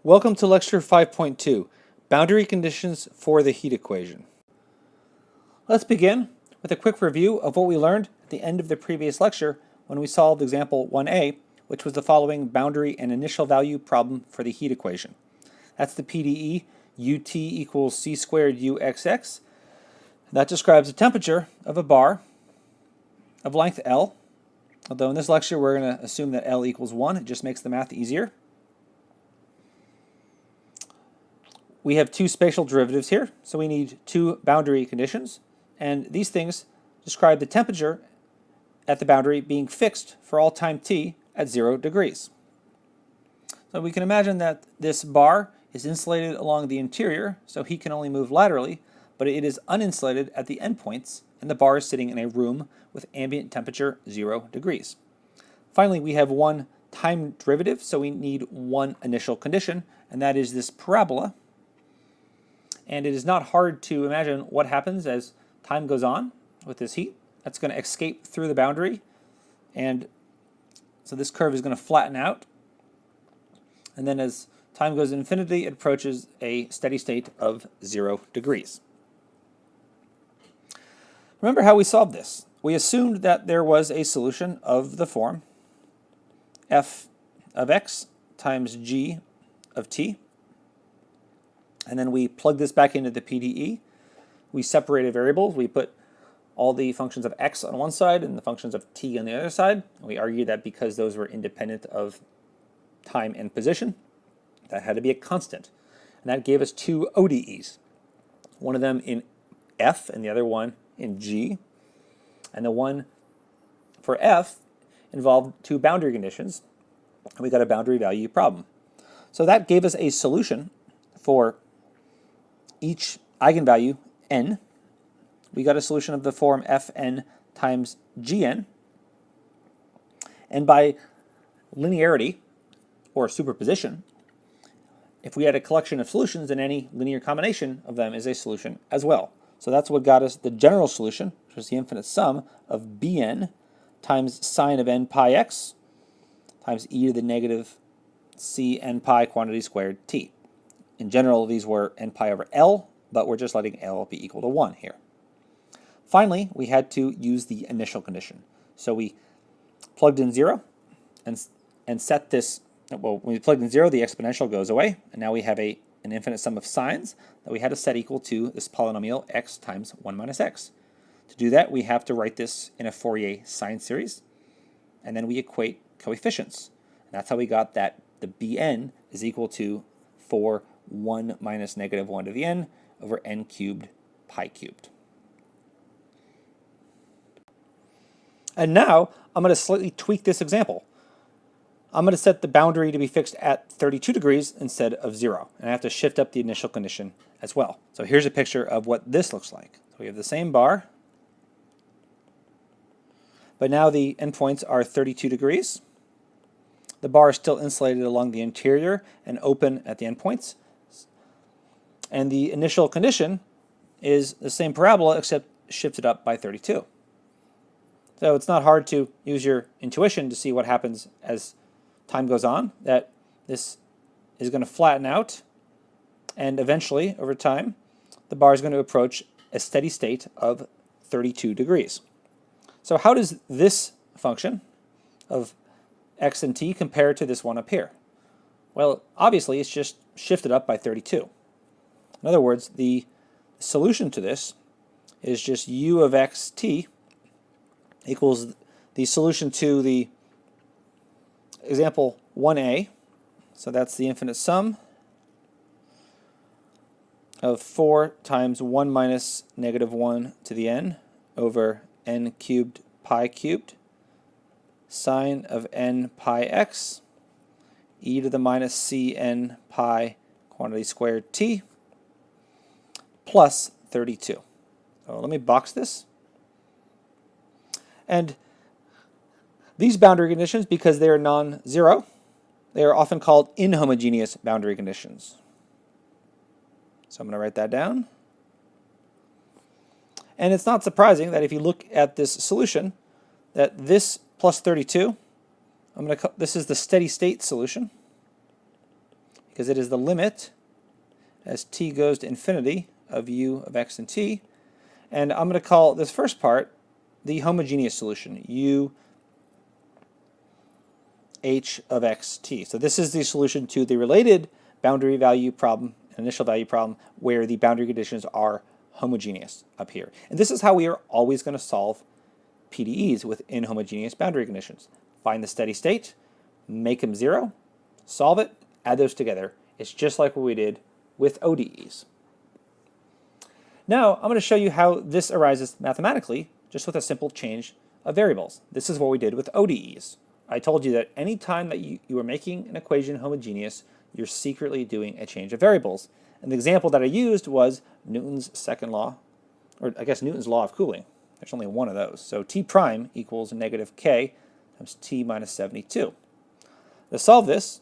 Welcome to Lecture 5.2, Boundary Conditions for the Heat Equation. Let's begin with a quick review of what we learned at the end of the previous lecture when we solved example 1a, which was the following boundary and initial value problem for the heat equation. That's the PDE, UT equals C squared UXX. That describes the temperature of a bar of length L, although in this lecture we're going to assume that L equals 1. It just makes the math easier. We have two spatial derivatives here, so we need two boundary conditions, and these things describe the temperature at the boundary being fixed for all time t at 0 degrees. So we can imagine that this bar is insulated along the interior, so heat can only move laterally, but it is uninsulated at the endpoints, and the bar is sitting in a room with ambient temperature 0 degrees. Finally, we have one time derivative, so we need one initial condition, and that is this parabola. And it is not hard to imagine what happens as time goes on with this heat. That's going to escape through the boundary, and so this curve is going to flatten out. And then as time goes to infinity, it approaches a steady state of 0 degrees. Remember how we solved this. We assumed that there was a solution of the form f of x times g of t. And then we plug this back into the PDE. We separate a variable. We put all the functions of x on one side and the functions of t on the other side. And we argued that because those were independent of time and position, that had to be a constant. And that gave us two ODEs. One of them in f and the other one in g. And the one for f involved two boundary conditions. And we got a boundary value problem. So that gave us a solution for each eigenvalue n. We got a solution of the form fn times gn. And by linearity, or superposition, if we had a collection of solutions, then any linear combination of them is a solution as well. So that's what got us the general solution, which is the infinite sum of bn times sine of n pi x times e to the negative c n pi quantity squared t. In general, these were n pi over L, but we're just letting L be equal to 1 here. Finally, we had to use the initial condition. So we plugged in 0 and set this, well, when we plugged in 0, the exponential goes away, and now we have an infinite sum of sines that we had to set equal to this polynomial x times 1 minus x. To do that, we have to write this in a Fourier sine series, and then we equate coefficients. And that's how we got that the Bn is equal to 1 minus negative 1 to the n over n cubed pi cubed. And now I'm going to slightly tweak this example. I'm going to set the boundary to be fixed at 32 degrees instead of 0. And I have to shift up the initial condition as well. So here's a picture of what this looks like. So we have the same bar, but now the endpoints are 32 degrees. The bar is still insulated along the interior and open at the endpoints. And the initial condition is the same parabola except shifted up by 32. So it's not hard to use your intuition to see what happens as time goes on, that this is going to flatten out, and eventually, over time, the bar is going to approach a steady state of 32 degrees. So how does this function of x and t compare to this one up here? Well, obviously, it's just shifted up by 32. In other words, the solution to this is just u of xt equals the solution to the example 1a. So that's the infinite sum of 4 times 1 minus negative 1 to the n over n cubed pi cubed sine of n pi x e to the minus c n pi quantity squared t plus 32. So let me box this. And these boundary conditions, because they are non-zero, they are often called inhomogeneous boundary conditions. So I'm going to write that down. And it's not surprising that if you look at this solution, that this plus 32, this is the steady state solution. because it is the limit as t goes to infinity of u of x and t. And I'm going to call this first part the homogeneous solution, u h of xt. So this is the solution to the related boundary value problem, initial value problem, where the boundary conditions are homogeneous up here. And this is how we are always going to solve PDEs with inhomogeneous boundary conditions. Find the steady state, make them 0, solve it, add those together. It's just like what we did with ODEs. Now I'm going to show you how this arises mathematically just with a simple change of variables. This is what we did with ODEs. I told you that any time that you are making an equation homogeneous, you're secretly doing a change of variables. And the example that I used was Newton's second law, or I guess Newton's law of cooling. There's only one of those. So T prime equals negative K times T minus 72. To solve this,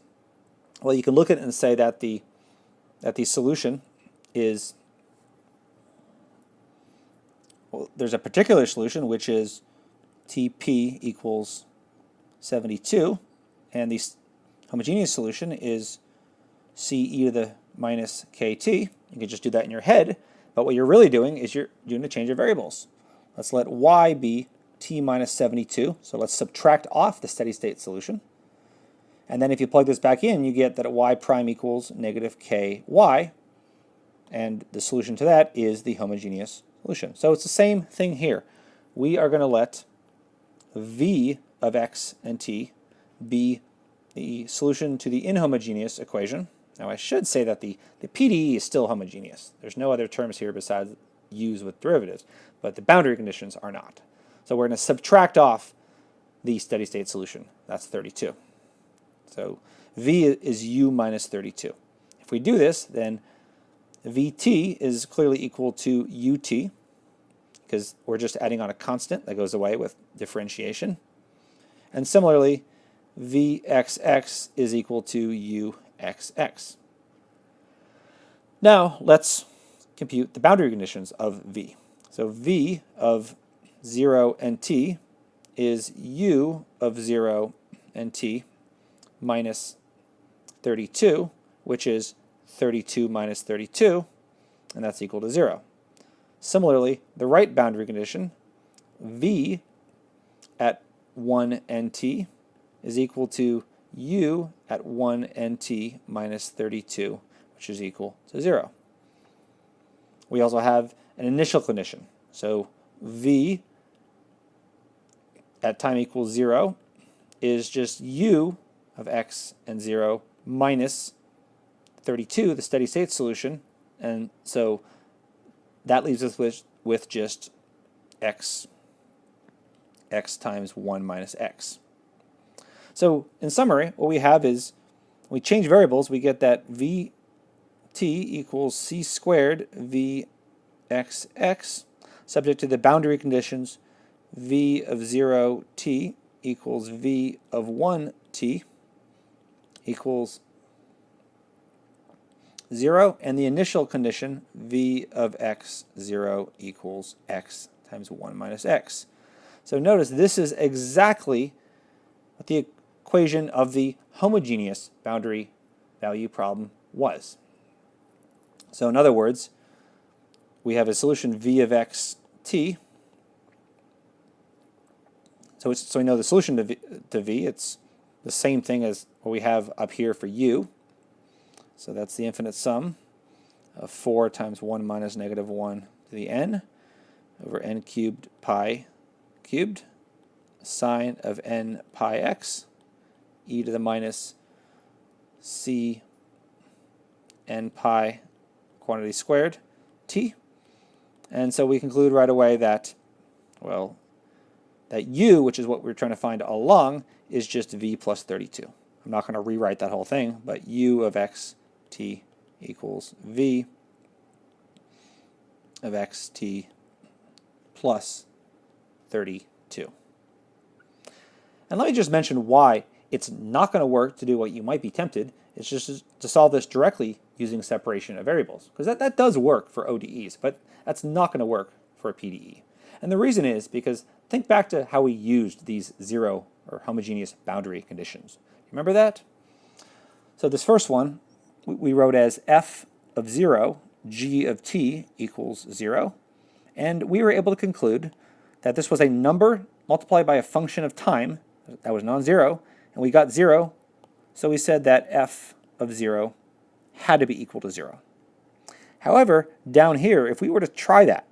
well, you can look at it and say that the solution is, well, there's a particular solution, which is Tp equals 72, and the homogeneous solution is Ce to the minus Kt. You can just do that in your head, but what you're really doing is you're doing a change of variables. Let's let y be T minus 72, so let's subtract off the steady state solution. And then if you plug this back in, you get that y prime equals negative Ky, and the solution to that is the homogeneous solution. So it's the same thing here. We are going to let v of x and t be the solution to the inhomogeneous equation. Now I should say that the PDE is still homogeneous. There's no other terms here besides u's with derivatives, but the boundary conditions are not. So we're going to subtract off the steady state solution. That's 32. So v is u minus 32. If we do this, then vt is clearly equal to ut, because we're just adding on a constant that goes away with differentiation. And similarly, vxx is equal to uxx. Now let's compute the boundary conditions of v. So v of 0 and t is u of 0 and t minus 32, which is 32 minus 32, and that's equal to 0. Similarly, the right boundary condition, v at 1 and t, is equal to u at 1 and t minus 32, which is equal to 0. We also have an initial condition. So v at time equals 0 is just u of x and 0 minus 32, the steady state solution, and so that leaves us with just x times 1 minus x. So in summary, what we have is, when we change variables, we get that vt equals c squared vxx, subject to the boundary conditions v of 0t equals v of 1t equals 0, and the initial condition v of x 0 equals x times 1 minus x. So notice this is exactly what the equation of the homogeneous boundary value problem was. So in other words, we have a solution v of x t. So we know the solution to v, it's the same thing as what we have up here for u. So that's the infinite sum of 4 times 1 minus negative 1 to the n over n cubed pi cubed, sine of n pi x, e to the minus c n pi quantity squared t. And so we conclude right away that, well, that u, which is what we're trying to find all along, is just v plus 32. I'm not going to rewrite that whole thing, but u of x t equals v of xt plus 32. And let me just mention why it's not going to work to do what you might be tempted. It's just to solve this directly using separation of variables, because that does work for ODEs, but that's not going to work for a PDE. And the reason is because think back to how we used these zero or homogeneous boundary conditions. Remember that? So this first one, we wrote as f of 0, g of t equals 0. And we were able to conclude that this was a number multiplied by a function of time that was non-zero, and we got 0, so we said that f of 0 had to be equal to 0. However, down here, if we were to try that,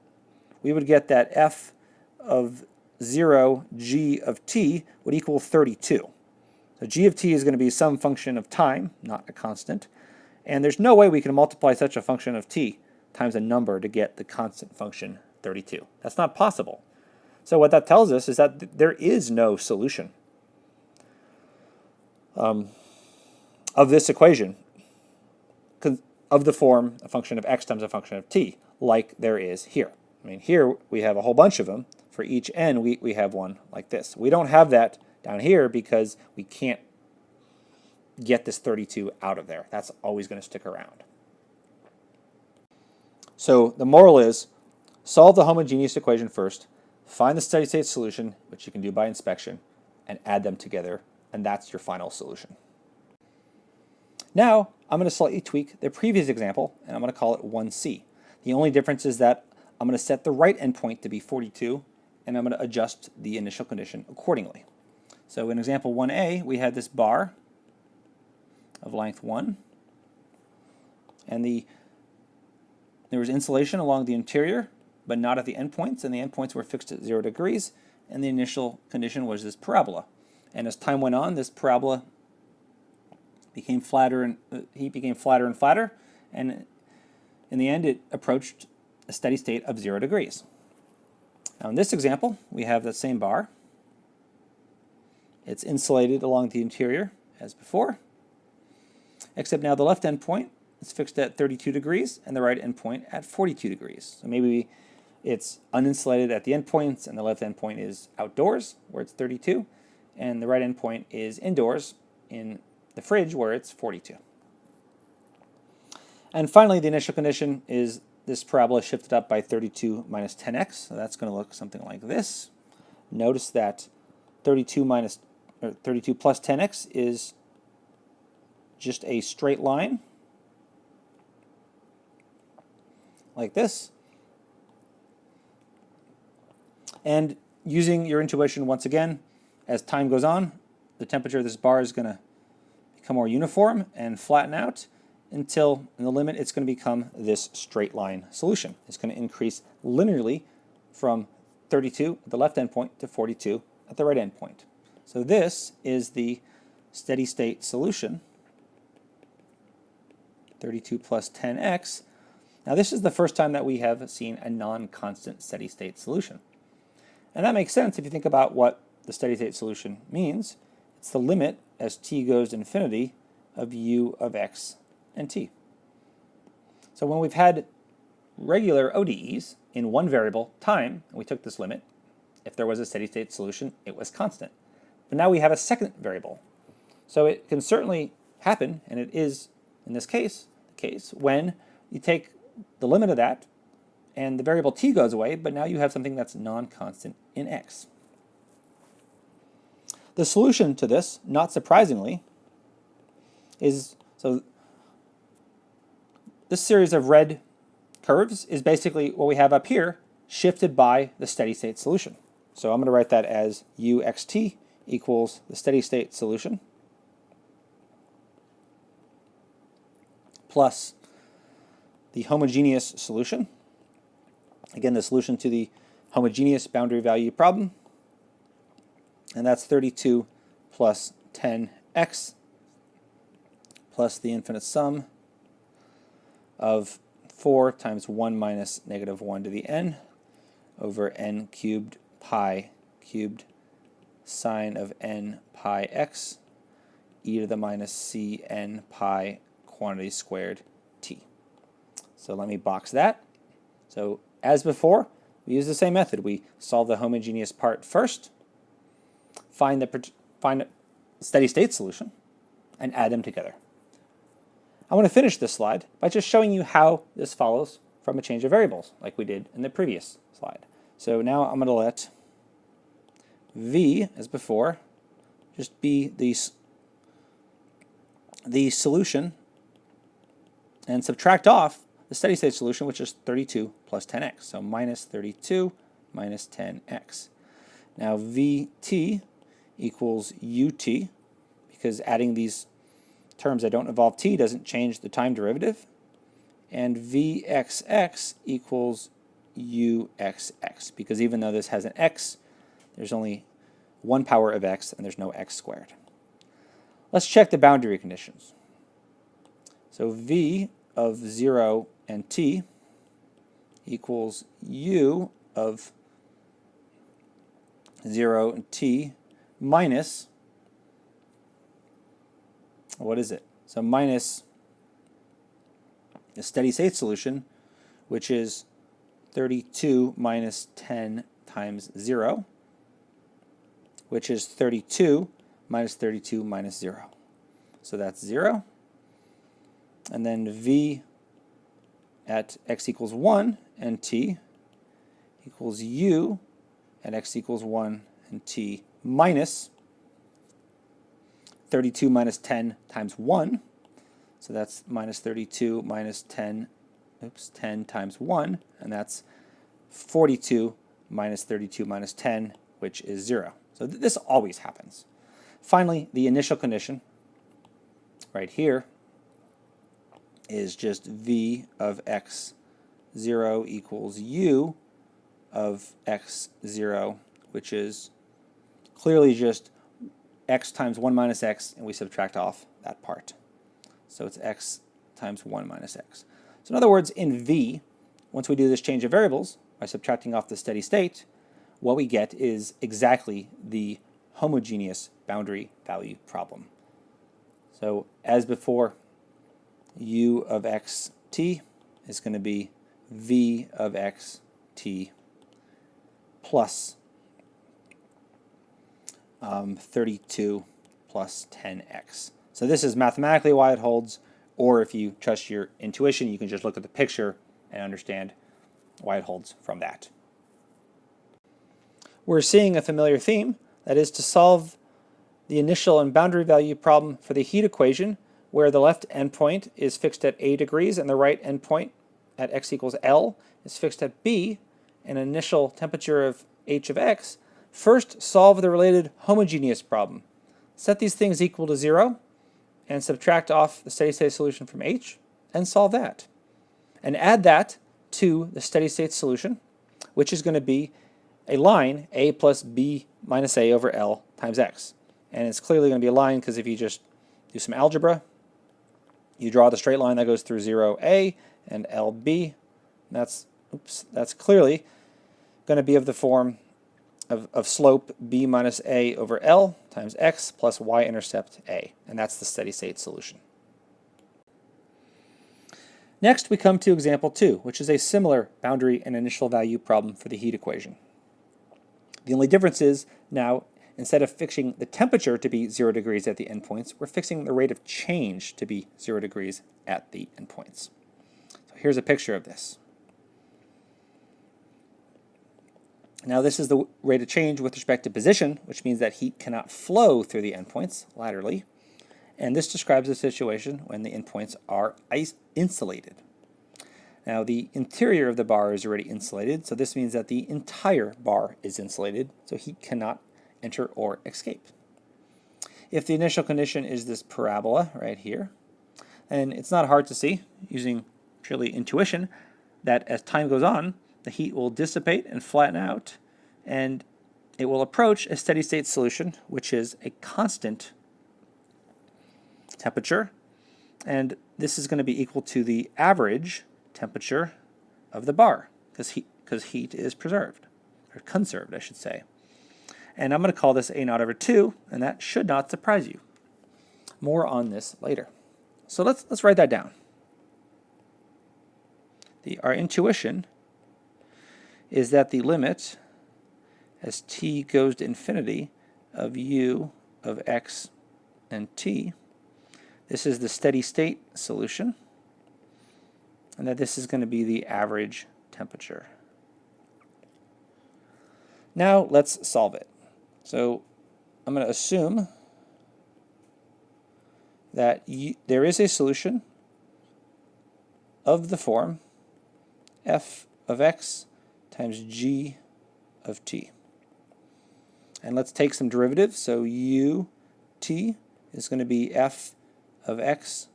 we would get that f of 0 g of t would equal 32. So g of t is going to be some function of time, not a constant, and there's no way we can multiply such a function of t times a number to get the constant function 32. That's not possible. So what that tells us is that there is no solution of this equation of the form a function of x times a function of t, like there is here. I mean, here we have a whole bunch of them. For each n, we have one like this. We don't have that down here because we can't get this 32 out of there. That's always going to stick around. So the moral is, solve the homogeneous equation first, find the steady state solution, which you can do by inspection, and add them together, and that's your final solution. Now, I'm going to slightly tweak the previous example, and I'm going to call it 1c. The only difference is that I'm going to set the right endpoint to be 42, and I'm going to adjust the initial condition accordingly. So in example 1a, we had this bar of length 1, and there was insulation along the interior, but not at the endpoints, and the endpoints were fixed at 0 degrees, and the initial condition was this parabola. And as time went on, this parabola became flatter and heat became flatter and flatter, and in the end it approached a steady state of 0 degrees. Now in this example, we have the same bar. It's insulated along the interior as before, except now the left endpoint is fixed at 32 degrees and the right endpoint at 42 degrees. So maybe it's uninsulated at the endpoints and the left endpoint is outdoors where it's 32, and the right endpoint is indoors in the fridge where it's 42. And finally, the initial condition is this parabola shifted up by 32 minus 10x, so that's going to look something like this. Notice that 32 plus 10x is just a straight line, like this. And using your intuition once again, as time goes on, the temperature of this bar is going to become more uniform and flatten out until, in the limit, it's going to become this straight line solution. It's going to increase linearly from 32 at the left endpoint to 42 at the right endpoint. So this is the steady state solution, 32 plus 10x. Now this is the first time that we have seen a non-constant steady state solution. And that makes sense if you think about what the steady state solution means. It's the limit as t goes to infinity of u of x and t. So when we've had regular ODEs in one variable, time, and we took this limit, if there was a steady state solution, it was constant. But now we have a second variable. So it can certainly happen, and it is, in this case, the case, when you take the limit of that and the variable t goes away, but now you have something that's non-constant in x. The solution to this, not surprisingly, is, so this series of red curves is basically what we have up here, shifted by the steady state solution. So I'm going to write that as uxt equals the steady state solution plus the homogeneous solution. Again, the solution to the homogeneous boundary value problem. And that's 32 plus 10x plus the infinite sum of 4 times 1 minus negative 1 to the n over n cubed pi cubed sine of n pi x e to the minus c n pi quantity squared t. So let me box that. So as before, we use the same method. We solve the homogeneous part first, find a steady state solution, and add them together. I want to finish this slide by just showing you how this follows from a change of variables, like we did in the previous slide. So now I'm going to let v, as before, just be the solution and subtract off the steady state solution, which is 32 plus 10x. So minus 32 minus 10x. Now Vt equals ut, because adding these terms that don't involve t doesn't change the time derivative. And Vxx equals uxx, because even though this has an x, there's only one power of x and there's no x squared. Let's check the boundary conditions. So v of 0 and t equals u of 0 and t minus, what is it? So minus the steady state solution, which is 32 minus 10 times 0, which is 32 minus 32 minus 0. So that's 0. And then v at x equals 1 and t equals u at x equals 1 and t minus 32 minus 10 times 1. So that's minus 32 minus 10 times 1, and that's 42 minus 32 minus 10, which is 0. So this always happens. Finally, the initial condition right here is just v of x0 equals u of x0, which is clearly just x times 1 minus x, and we subtract off that part. So it's x times 1 minus x. So in other words, in v, once we do this change of variables by subtracting off the steady state, what we get is exactly the homogeneous boundary value problem. So as before, u of xt is going to be v of xt plus 32 plus 10x. So this is mathematically why it holds, or if you trust your intuition, you can just look at the picture and understand why it holds from that. We're seeing a familiar theme, that is to solve the initial and boundary value problem for the heat equation, where the left endpoint is fixed at a degrees and the right endpoint at x equals L is fixed at B, and an initial temperature of h of x. First, solve the related homogeneous problem. Set these things equal to 0 and subtract off the steady state solution from h and solve that. And add that to the steady state solution, which is going to be a line a plus b minus a over L times x. And it's clearly going to be a line because if you just do some algebra, you draw the straight line that goes through 0a and LB. That's clearly going to be of the form of slope b minus a over L times x plus y-intercept a. And that's the steady state solution. Next, we come to example 2, which is a similar boundary and initial value problem for the heat equation. The only difference is now, instead of fixing the temperature to be 0 degrees at the endpoints, we're fixing the rate of change to be 0 degrees at the endpoints. So here's a picture of this. Now this is the rate of change with respect to position, which means that heat cannot flow through the endpoints laterally. And this describes a situation when the endpoints are insulated. Now the interior of the bar is already insulated, so this means that the entire bar is insulated, so heat cannot enter or escape. If the initial condition is this parabola right here, and it's not hard to see, using purely intuition, that as time goes on, the heat will dissipate and flatten out, and it will approach a steady state solution, which is a constant temperature, and this is going to be equal to the average temperature of the bar, because heat is preserved, or conserved, I should say. And I'm going to call this A naught over 2, and that should not surprise you. More on this later. So let's write that down. Our intuition is that the limit as t goes to infinity of u of x and t, this is the steady state solution, and that this is going to be the average temperature. Now let's solve it. So I'm going to assume that there is a solution of the form f of x times g of t. And let's take some derivatives. So u t is going to be f of x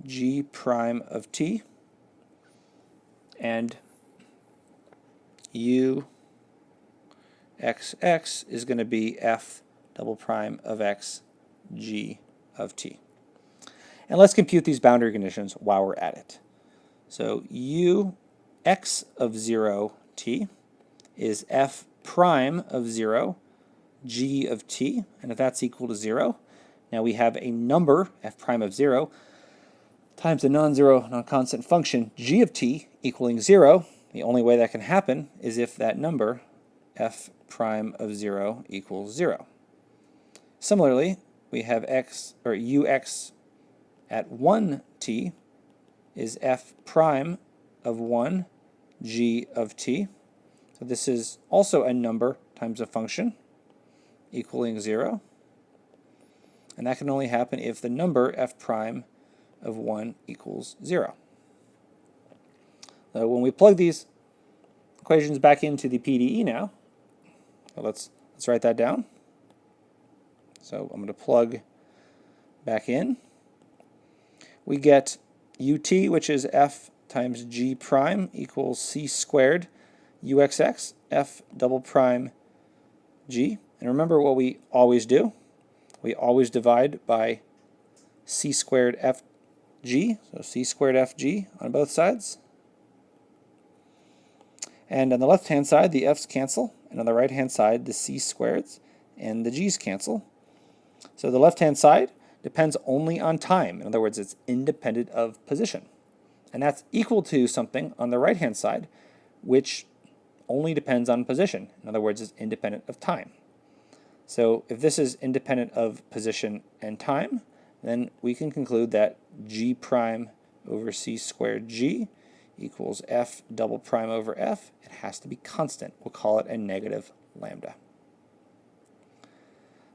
g prime of t, and u xx is going to be f double prime of x g of t. And let's compute these boundary conditions while we're at it. So u x of 0 t is f prime of 0 g of t, and if that's equal to 0, now we have a number, f prime of 0, times a non-zero, non-constant function, g of t, equaling 0. The only way that can happen is if that number, f prime of 0, equals 0. Similarly, we have x, or ux at 1t is f prime of 1 g of t. So this is also a number times a function, equaling 0. And that can only happen if the number f prime of 1 equals 0. So when we plug these equations back into the PDE now, so let's write that down. So I'm going to plug back in. We get ut, which is f times g prime, equals c squared uxx, f double prime g. And remember what we always do. We always divide by c squared fg, so c squared fg on both sides. And on the left-hand side, the f's cancel, and on the right-hand side, the c squareds and the g's cancel. So the left-hand side depends only on time. In other words, it's independent of position. And that's equal to something on the right-hand side, which only depends on position. In other words, it's independent of time. So if this is independent of position and time, then we can conclude that g prime over c squared g equals f double prime over f. It has to be constant. We'll call it a negative lambda.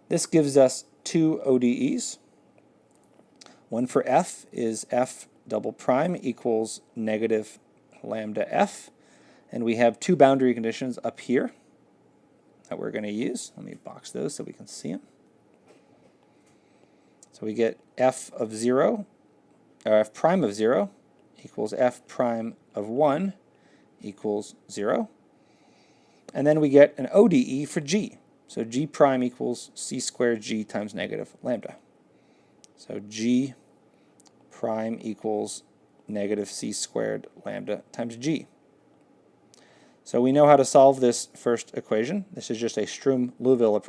This gives us two ODEs. One for f is f double prime equals negative lambda f. And we have two boundary conditions up here that we're going to use. Let me box those so we can see them. So we get f of 0, or f prime of 0 equals f prime of 1 equals 0. And then we get an ODE for g. So g prime equals c squared g times negative lambda. So g prime equals negative c squared lambda times g. So we know how to solve this first equation. This is just a Sturm-Liouville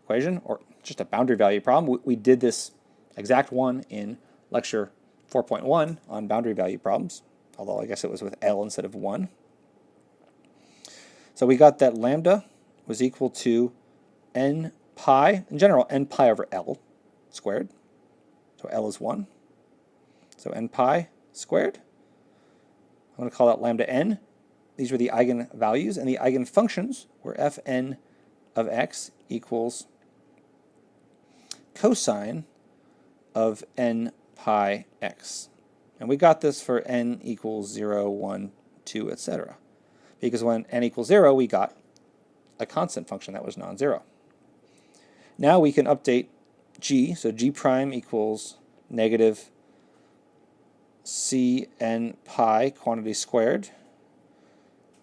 equation, or just a boundary value problem. We did this exact one in lecture 4.1 on boundary value problems, although I guess it was with L instead of 1. So we got that lambda was equal to n pi, in general, n pi over L squared. So L is 1. So n pi squared. I'm going to call that lambda n. These were the eigenvalues, and the eigenfunctions were fn of x equals cosine of n pi x. And we got this for n equals 0, 1, 2, etc. Because when n equals 0, we got a constant function that was non-zero. Now we can update g, so g prime equals negative c n pi quantity squared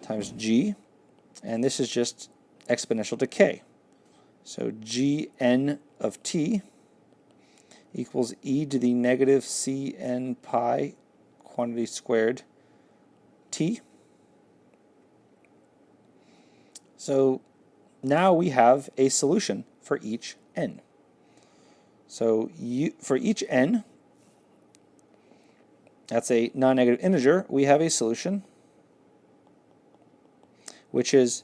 times g, and this is just exponential decay. So gn of t equals e to the negative cn pi quantity squared t. So now we have a solution for each n. So for each n, that's a non-negative integer, we have a solution which is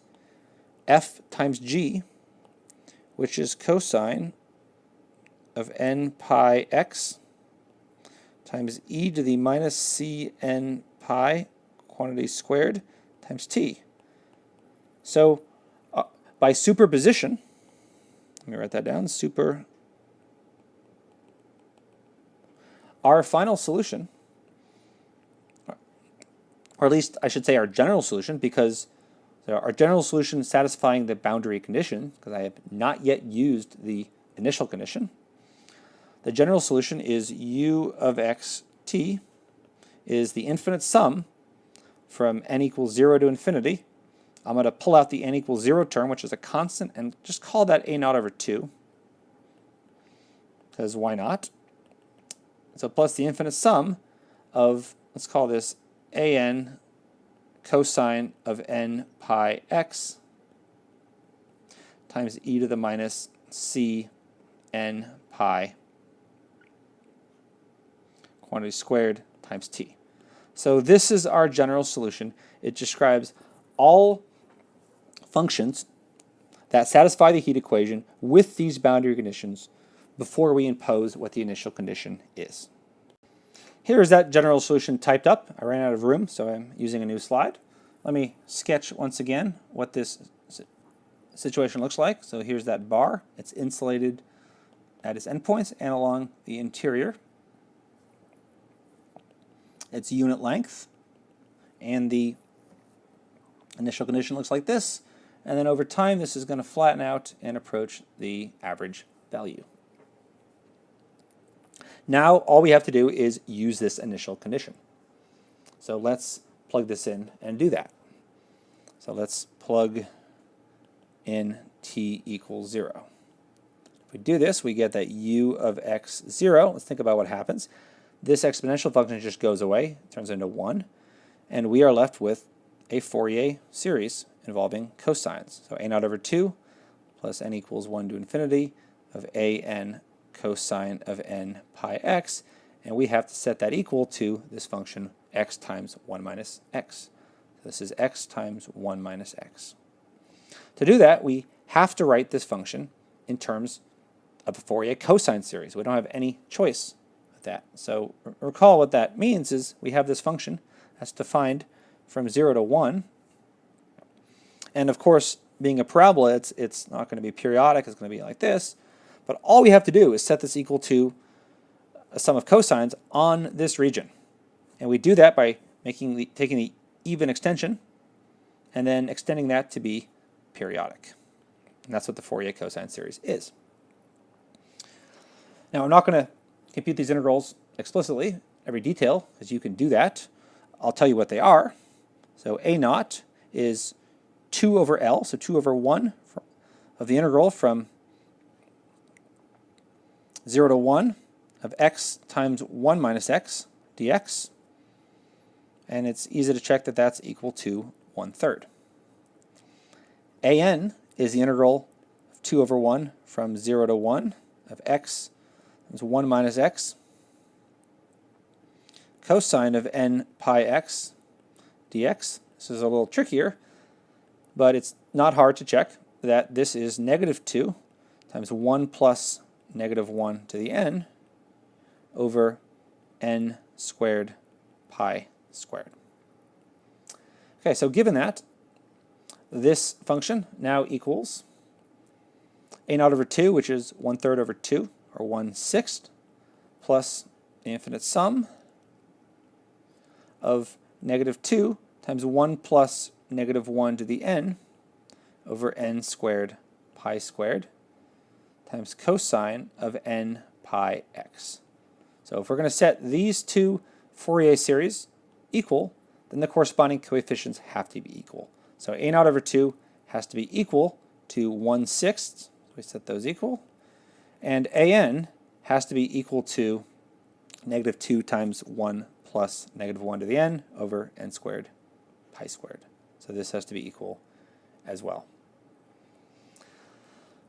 f times g, which is cosine of n pi x times e to the minus cn pi quantity squared times t. So by superposition, let me write that down, our final solution, or at least I should say our general solution, because our general solution satisfying the boundary condition, because I have not yet used the initial condition. The general solution is u of x t is the infinite sum from n equals 0 to infinity. I'm going to pull out the n equals 0 term, which is a constant, and just call that a naught over 2, because why not? So plus the infinite sum of, let's call this an cosine of n pi x times e to the minus c n pi quantity squared times t. So this is our general solution. It describes all functions that satisfy the heat equation with these boundary conditions before we impose what the initial condition is. Here is that general solution typed up. I ran out of room, so I'm using a new slide. Let me sketch once again what this situation looks like. So here's that bar. It's insulated at its endpoints and along the interior. Its unit length, and the initial condition looks like this, and then over time this is going to flatten out and approach the average value. Now all we have to do is use this initial condition. So let's plug this in and do that. So let's plug in t equals 0. If we do this, we get that u of x 0. Let's think about what happens. This exponential function just goes away, turns into 1, and we are left with a Fourier series involving cosines. So a naught over 2 plus n equals 1 to infinity of an cosine of n pi x, and we have to set that equal to this function x times 1 minus x. So this is x times 1 minus x. To do that, we have to write this function in terms of the Fourier cosine series. We don't have any choice with that. So recall what that means is we have this function that's defined from 0 to 1. And of course, being a parabola, it's not going to be periodic. It's going to be like this. But all we have to do is set this equal to a sum of cosines on this region. And we do that by taking the even extension and then extending that to be periodic. And that's what the Fourier cosine series is. Now, I'm not going to compute these integrals explicitly, every detail, because you can do that. I'll tell you what they are. So a naught is 2 over L, so 2 over 1 of the integral from 0 to 1 of x times 1 minus x dx. And it's easy to check that that's equal to 1/3. An is the integral of 2 over 1 from 0 to 1 of x times 1 minus x cosine of n pi x dx. This is a little trickier, but it's not hard to check that this is negative 2 times 1 plus negative 1 to the n over n squared pi squared. Okay, so given that, this function now equals a naught over 2, which is 1/3 over 2, or 1/6, plus the infinite sum of negative 2 times 1 plus negative 1 to the n over n squared pi squared times cosine of n pi x. So if we're going to set these two Fourier series equal, then the corresponding coefficients have to be equal. So a naught over 2 has to be equal to 1/6. We set those equal. And an has to be equal to negative 2 times 1 plus negative 1 to the n over n squared pi squared. So this has to be equal as well.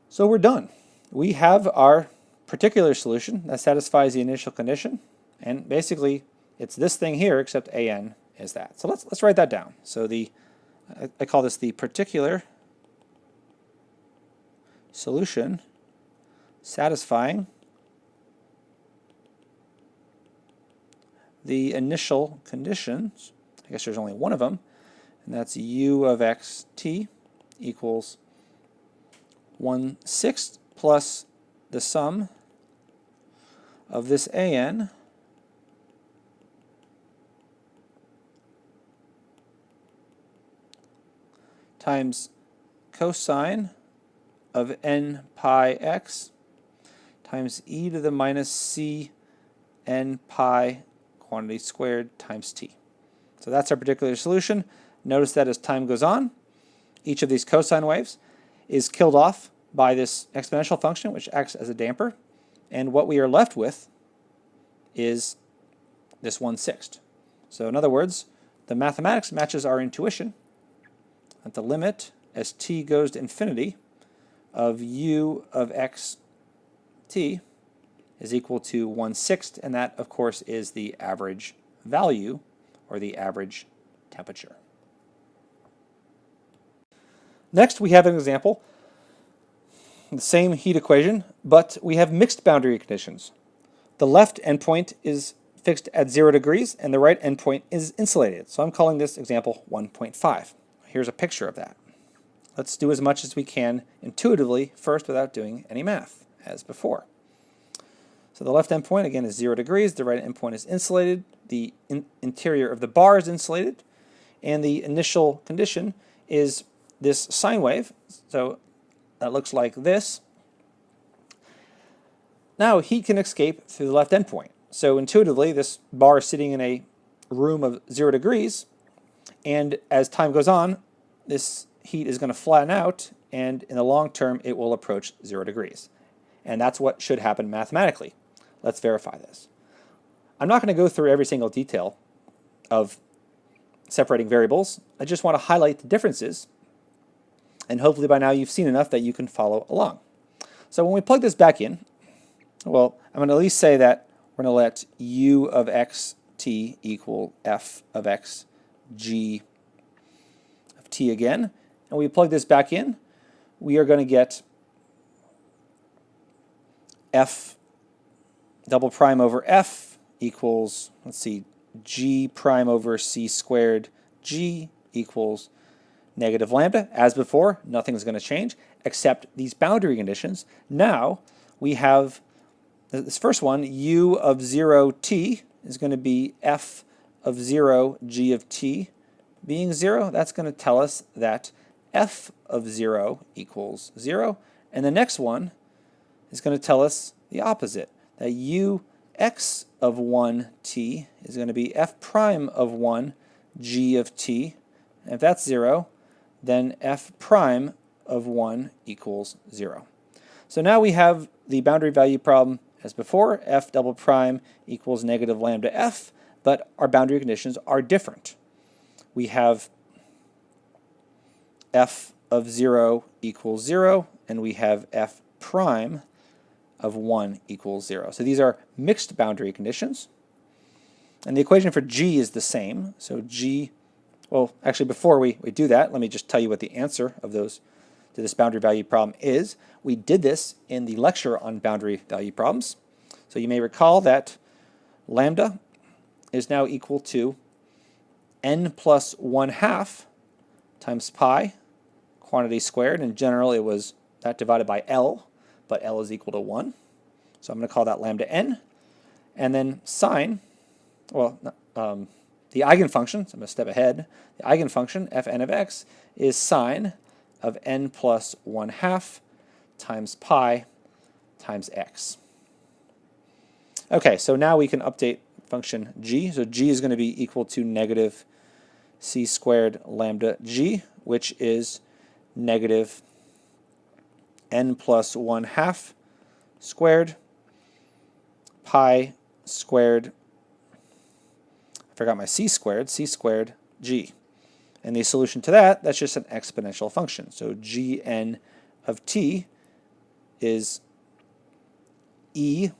So we're done. We have our particular solution that satisfies the initial condition, and basically it's this thing here except an is that. So let's write that down. So I call this the particular solution satisfying the initial conditions. I guess there's only one of them, and that's u of x t equals 1/6 plus the sum of this an times cosine of n pi x times e to the minus c n pi quantity squared times t. So that's our particular solution. Notice that as time goes on, each of these cosine waves is killed off by this exponential function, which acts as a damper. And what we are left with is this 1/6. So in other words, the mathematics matches our intuition at the limit as t goes to infinity of u of x t is equal to 1/6, and that, of course, is the average value, or the average temperature. Next, we have an example, the same heat equation, but we have mixed boundary conditions. The left endpoint is fixed at 0 degrees, and the right endpoint is insulated. So I'm calling this example 1.5. Here's a picture of that. Let's do as much as we can intuitively first without doing any math, as before. So the left endpoint, again, is 0 degrees. The right endpoint is insulated. The interior of the bar is insulated. And the initial condition is this sine wave. So that looks like this. Now heat can escape through the left endpoint. So intuitively, this bar is sitting in a room of 0 degrees. And as time goes on, this heat is going to flatten out. And in the long term, it will approach 0 degrees. And that's what should happen mathematically. Let's verify this. I'm not going to go through every single detail of separating variables. I just want to highlight the differences, and hopefully by now you've seen enough that you can follow along. So when we plug this back in, well, I'm going to at least say that we're going to let u of x t equal f of x g of t again. And we plug this back in, we are going to get f double prime over f equals, let's see, g prime over c squared g equals negative lambda. As before, nothing's going to change except these boundary conditions. Now we have this first one, u of 0 t is going to be f of 0 g of t being 0. That's going to tell us that f of 0 equals 0. And the next one is going to tell us the opposite, that u x of 1 t is going to be f prime of 1 g of t. And if that's 0, then f prime of 1 equals 0. So now we have the boundary value problem as before, f double prime equals negative lambda f, but our boundary conditions are different. We have f of 0 equals 0, and we have f prime of 1 equals 0. So these are mixed boundary conditions. And the equation for g is the same. So g, well, actually before we do that, let me just tell you what the answer of those to this boundary value problem is. We did this in the lecture on boundary value problems. So you may recall that lambda is now equal to n plus 1/2 times pi quantity squared. In general, it was that divided by L, but L is equal to 1. So I'm going to call that lambda n. And then sine, well, the eigenfunction, so I'm going to step ahead. The eigenfunction, fn of x, is sine of n plus 1/2 times pi times x. Okay, so now we can update function g. So g is going to be equal to negative c squared lambda g, which is negative n plus 1/2 squared pi squared, I forgot my c squared g. And the solution to that, that's just an exponential function. So gn of t is e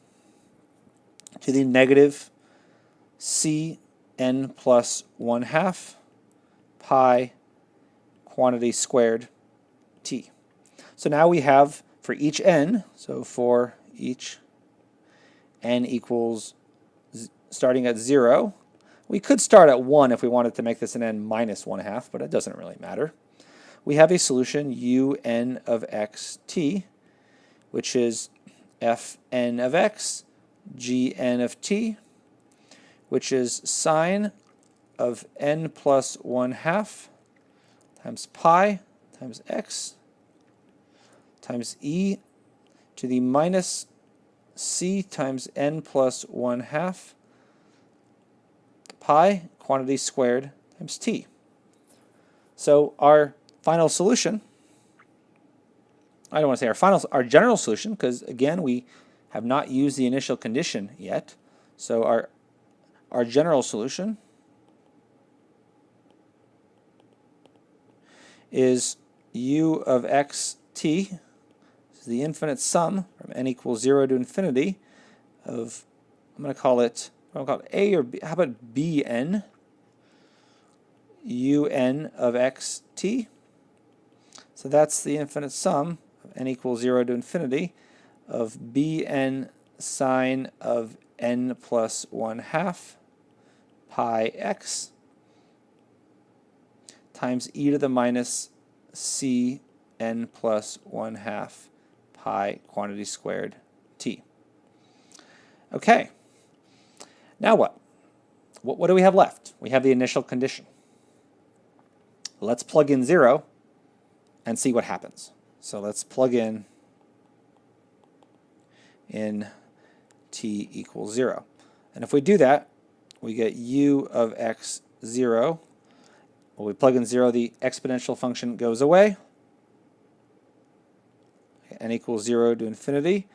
to the negative cn plus 1/2 pi quantity squared t. So now we have for each n, so for each n equals starting at 0, we could start at 1 if we wanted to make this an n minus 1/2, but it doesn't really matter. We have a solution un of x t, which is fn of x gn of t, which is sine of n plus 1/2 times pi times x times e to the minus c times n plus 1/2 pi quantity squared times t. So our final solution, I don't want to say our general solution, because again we have not used the initial condition yet. So our general solution is u of x t, this is the infinite sum from n equals 0 to infinity of, I'm going to call it a or b, how about bn, un of x t. So that's the infinite sum of n equals 0 to infinity of bn sine of n plus 1/2 pi x times e to the minus c n plus 1/2 pi quantity squared t. Okay, now what? What do we have left? We have the initial condition. Let's plug in 0 and see what happens. So let's plug in t equals 0. And if we do that, we get u of x 0. When we plug in 0, the exponential function goes away. N equals 0 to infinity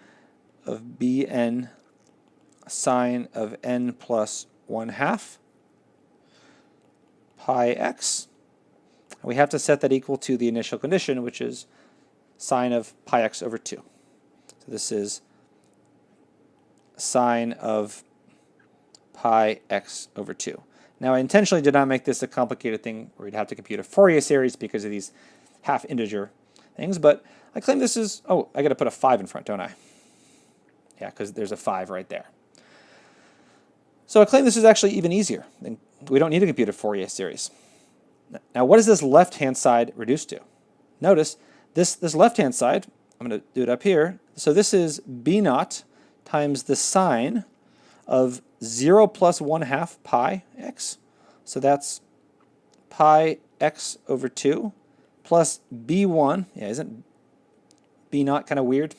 of bn sine of n plus 1/2 pi x. We have to set that equal to the initial condition, which is sine of pi x over 2. So this is sine of pi x over 2. Now I intentionally did not make this a complicated thing where you'd have to compute a Fourier series because of these half integer things, but I claim this is, oh, I got to put a 5 in front, don't I? Yeah, because there's a 5 right there. So I claim this is actually even easier. We don't need to compute a Fourier series. Now what is this left-hand side reduced to? Notice this left-hand side, I'm going to do it up here, so this is b naught times the sine of 0 plus 1/2 pi x. So that's pi x over 2 plus b1. Yeah, isn't b naught kind of weird?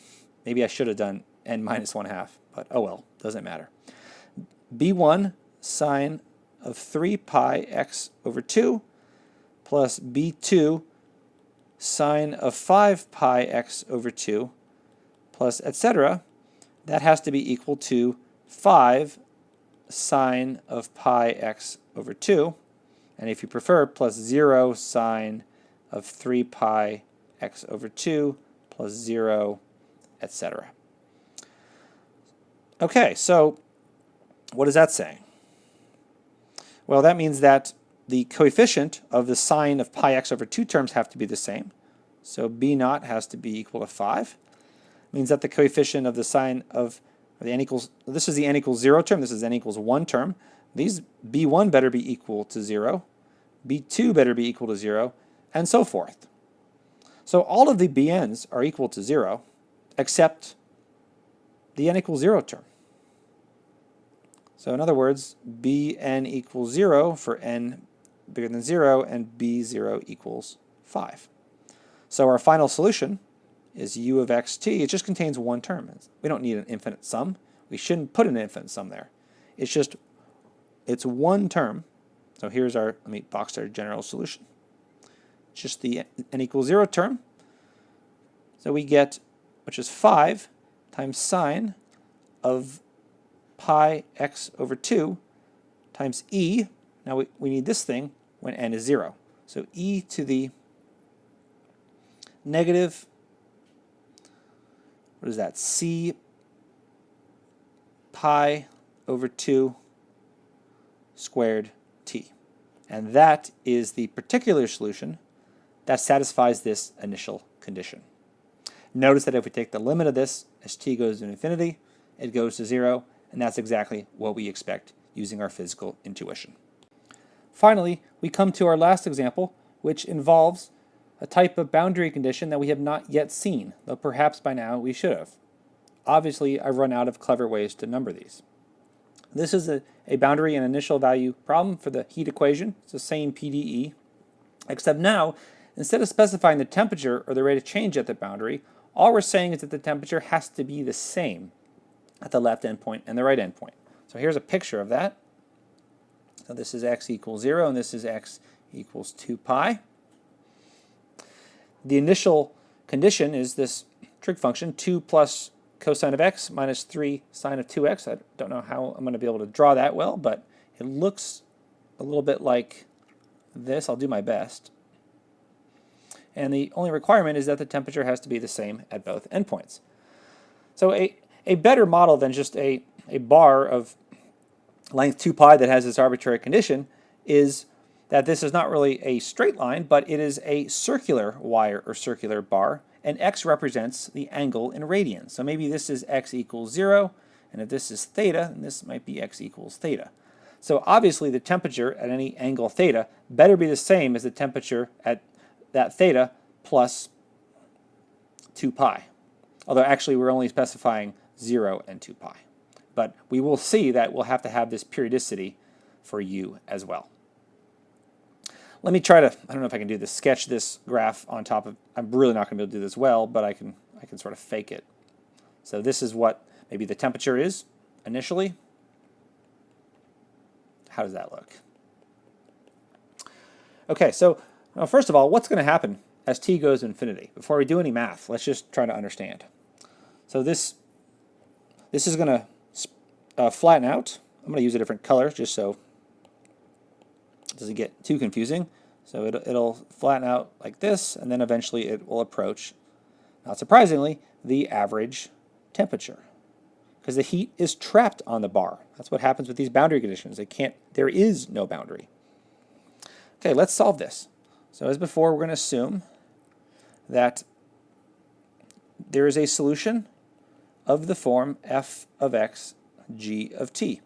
Maybe I should have done n minus 1/2, but oh well, doesn't matter. b1 sine of 3 pi x over 2 plus b2 sine of 5 pi x over 2 plus etc. That has to be equal to 5 sine of pi x over 2, and if you prefer, plus 0 sine of 3 pi x over 2 plus 0, etc. Okay, so what is that saying? Well, that means that the coefficient of the sine of pi x over 2 terms have to be the same. So b naught has to be equal to 5. It means that the coefficient of the sine of the n equals, this is the n equals 0 term, this is n equals 1 term. These b1 better be equal to 0, b2 better be equal to 0, and so forth. So all of the bn's are equal to 0, except the n equals 0 term. So in other words, bn equals 0 for n bigger than 0, and b0 equals 5. So our final solution is u of xt. It just contains one term. We don't need an infinite sum. We shouldn't put an infinite sum there. It's one term. So here's our, let me box our general solution. It's just the n equals 0 term. So we get, which is 5 times sine of pi x over 2 times e. Now we need this thing when n is 0. So e to the negative, what is that, c pi over 2 squared t. And that is the particular solution that satisfies this initial condition. Notice that if we take the limit of this as t goes to infinity, it goes to 0, and that's exactly what we expect using our physical intuition. Finally, we come to our last example, which involves a type of boundary condition that we have not yet seen, though perhaps by now we should have. Obviously, I've run out of clever ways to number these. This is a boundary and initial value problem for the heat equation. It's the same PDE, except now, instead of specifying the temperature or the rate of change at the boundary, all we're saying is that the temperature has to be the same at the left endpoint and the right endpoint. So here's a picture of that. So this is x equals 0, and this is x equals 2 pi. The initial condition is this trig function, 2 plus cosine of x minus 3 sine of 2x. I don't know how I'm going to be able to draw that well, but it looks a little bit like this. I'll do my best. And the only requirement is that the temperature has to be the same at both endpoints. So a better model than just a bar of length 2 pi that has this arbitrary condition is that this is not really a straight line, but it is a circular wire or circular bar, and x represents the angle in radians. So maybe this is x equals 0, and if this is theta, then this might be x equals theta. So obviously the temperature at any angle theta better be the same as the temperature at that theta plus 2 pi. Although actually we're only specifying 0 and 2 pi. But we will see that we'll have to have this periodicity for u as well. Let me try to, I don't know if I can do this, sketch this graph on top of, I'm really not going to be able to do this well, but I can sort of fake it. So this is what maybe the temperature is initially. How does that look? Okay, so first of all, what's going to happen as t goes to infinity? Before we do any math, let's just try to understand. So this is going to flatten out. I'm going to use a different color just so it doesn't get too confusing. So it'll flatten out like this, and then eventually it will approach, not surprisingly, the average temperature, because the heat is trapped on the bar. That's what happens with these boundary conditions. There is no boundary. Okay, let's solve this. So as before, we're going to assume that there is a solution of the form f of x g of t.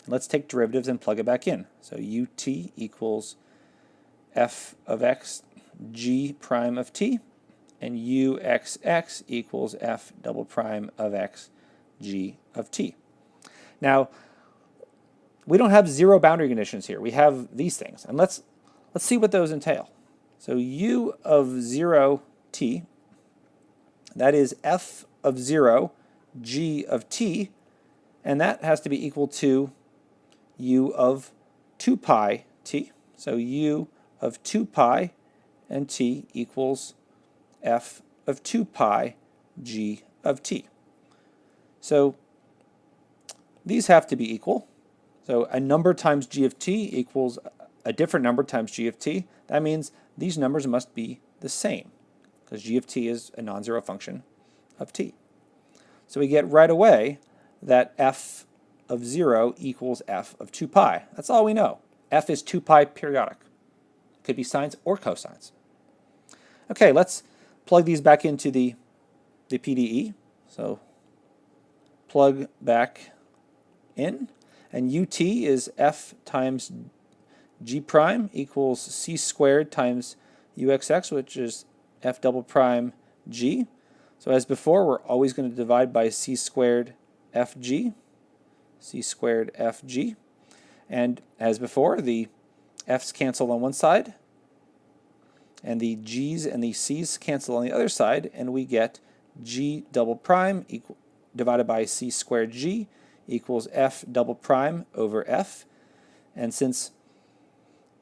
Let's take derivatives and plug it back in. So ut equals f of x g prime of t, and uxx equals f double prime of x g of t. Now, we don't have zero boundary conditions here. We have these things, and let's see what those entail. So u of 0 t, that is f of 0 g of t, and that has to be equal to u of 2 pi t. So u of 2 pi and t equals f of 2 pi g of t. So these have to be equal. So a number times g of t equals a different number times g of t. That means these numbers must be the same, because g of t is a non-zero function of t. So we get right away that f of 0 equals f of 2 pi. That's all we know. F is 2 pi periodic. Could be sines or cosines. Okay, let's plug these back into the PDE. So plug back in, and ut is f times g prime equals c squared times uxx, which is f double prime g. So as before, we're always going to divide by c squared fg, c squared fg. And as before, the f's cancel on one side, and the g's and the c's cancel on the other side, and we get g double prime divided by c squared g equals f double prime over f. And since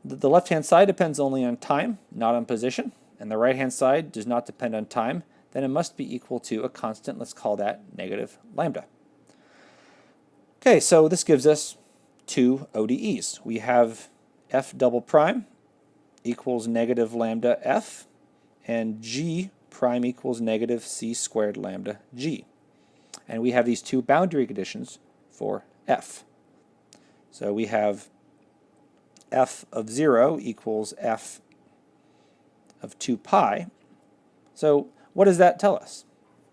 the left-hand side depends only on time, not on position, and the right-hand side does not depend on time, then it must be equal to a constant. Let's call that negative lambda. Okay, so this gives us two ODEs. We have f double prime equals negative lambda f, and g prime equals negative c squared lambda g. And we have these two boundary conditions for f. So we have f of 0 equals f of 2 pi. So what does that tell us?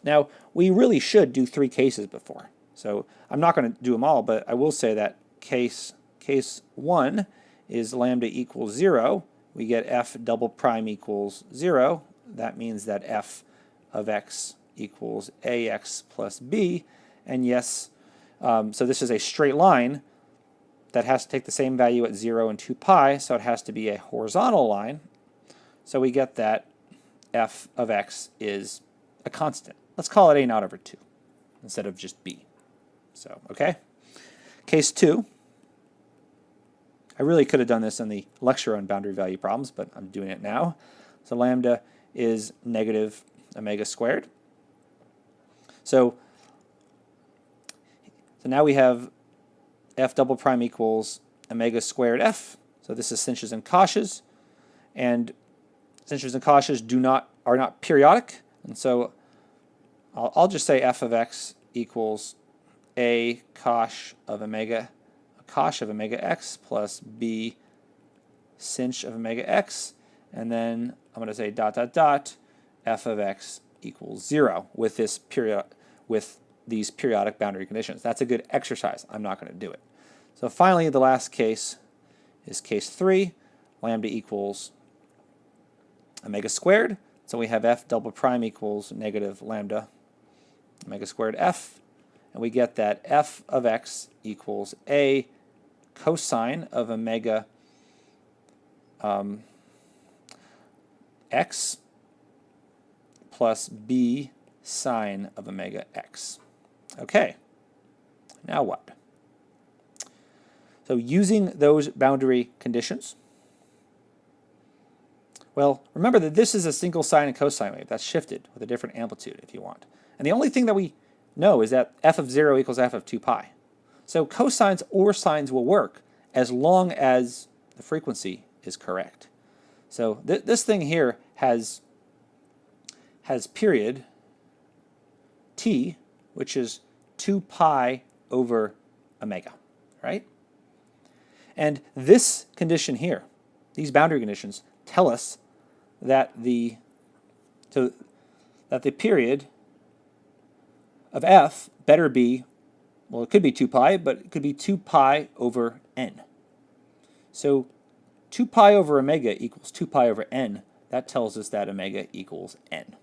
Now, we really should do three cases before. So I'm not going to do them all, but I will say that case 1 is lambda equals 0. We get f double prime equals 0. That means that f of x equals ax plus b. And yes, so this is a straight line that has to take the same value at 0 and 2 pi, so it has to be a horizontal line. So we get that f of x is a constant. Let's call it a naught over 2 instead of just b. So, okay? Case 2. I really could have done this in the lecture on boundary value problems, but I'm doing it now. So lambda is negative omega squared. So now we have f double prime equals omega squared f. So this is Cinches and Kosh's, and Cinches and Kosh's are not periodic, and so I'll just say f of x equals a cosh of omega x plus b sinh of omega x, and then I'm going to say dot dot dot f of x equals 0 with these periodic boundary conditions. That's a good exercise. I'm not going to do it. So finally, the last case is case 3. Lambda equals omega squared. So we have f double prime equals negative lambda omega squared f. And we get that f of x equals a cosine of omega x plus b sine of omega x. Okay, now what? So using those boundary conditions, well, remember that this is a single sine and cosine wave. That's shifted with a different amplitude if you want. And the only thing that we know is that f of 0 equals f of 2 pi. So cosines or sines will work as long as the frequency is correct. So this thing here has period t, which is 2 pi over omega, right? And this condition here, these boundary conditions, tell us that the period of f better be, well, it could be 2 pi, but it could be 2 pi over n. So 2 pi over omega equals 2 pi over n. That tells us that omega equals n.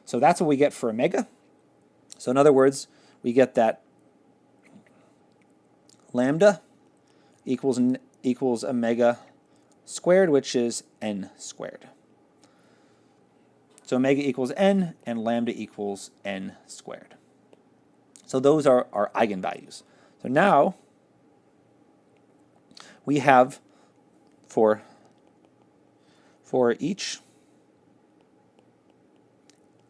So that's what we get for omega. So in other words, we get that lambda equals omega squared, which is n squared. So omega equals n, and lambda equals n squared. So those are our eigenvalues. So now we have for each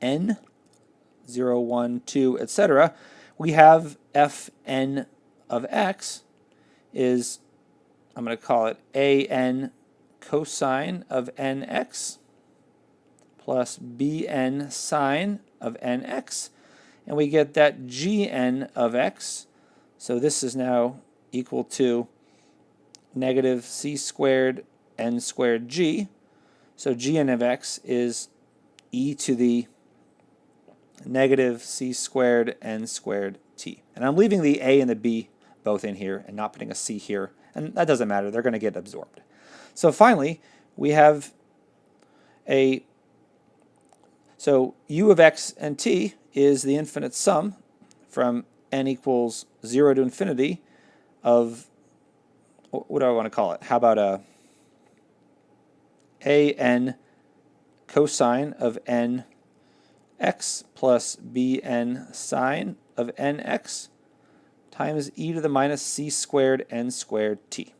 n, 0, 1, 2, etc., we have fn of x is, I'm going to call it an cosine of nx plus bn sine of nx, and we get that gn of x. So this is now equal to negative c squared n squared g. So gn of x is e to the negative c squared n squared t. And I'm leaving the a and the b both in here and not putting a c here. And that doesn't matter. They're going to get absorbed. So finally, we have so u of x and t is the infinite sum from n equals 0 to infinity of, what do I want to call it? How about an cosine of nx plus bn sine of nx times e to the minus c squared n squared t.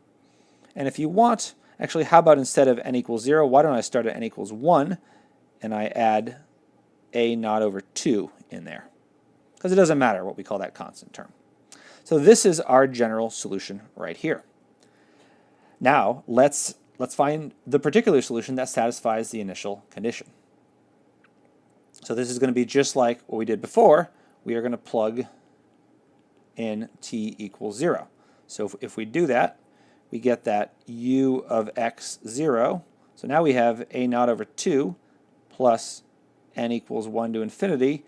And if you want, actually, how about instead of n equals 0, why don't I start at n equals 1 and I add a naught over 2 in there? Because it doesn't matter what we call that constant term. So this is our general solution right here. Now let's find the particular solution that satisfies the initial condition. So this is going to be just like what we did before. We are going to plug in t equals 0. So if we do that, we get that u of x 0. So now we have a naught over 2 plus n equals 1 to infinity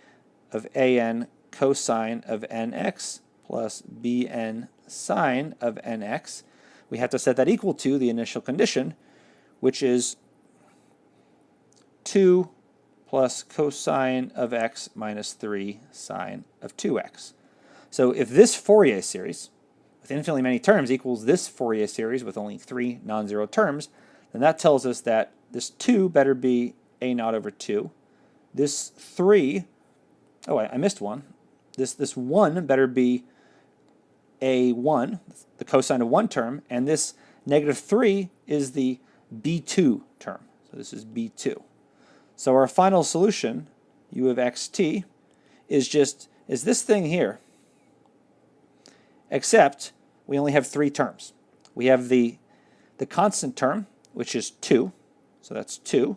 of an cosine of nx plus bn sine of nx. We have to set that equal to the initial condition, which is 2 plus cosine of x minus 3 sine of 2x. So if this Fourier series with infinitely many terms equals this Fourier series with only 3 non-zero terms, then that tells us that this 2 better be a naught over 2. This 3, oh, I missed one. This 1 better be a1, the cosine of one term, and this negative 3 is the b2 term. So this is b2. So our final solution, u of xt, is this thing here, except we only have 3 terms. We have the constant term, which is 2, so that's 2.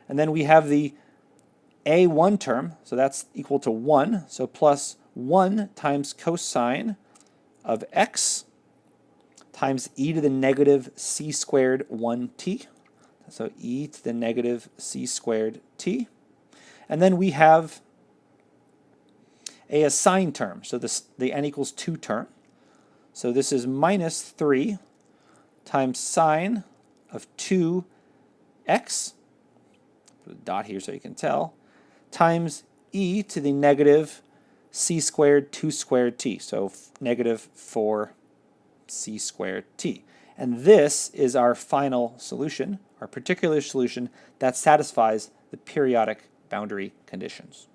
And then we have the a1 term, so that's equal to 1, so plus 1 times cosine of x times e to the negative c squared 1t. So e to the negative c squared t. And then we have a assigned term, so the n equals 2 term. So this is minus 3 times sine of 2x, put a dot here so you can tell, times e to the negative c squared 2 squared t, so negative 4c squared t. And this is our final solution, our particular solution that satisfies the periodic boundary conditions.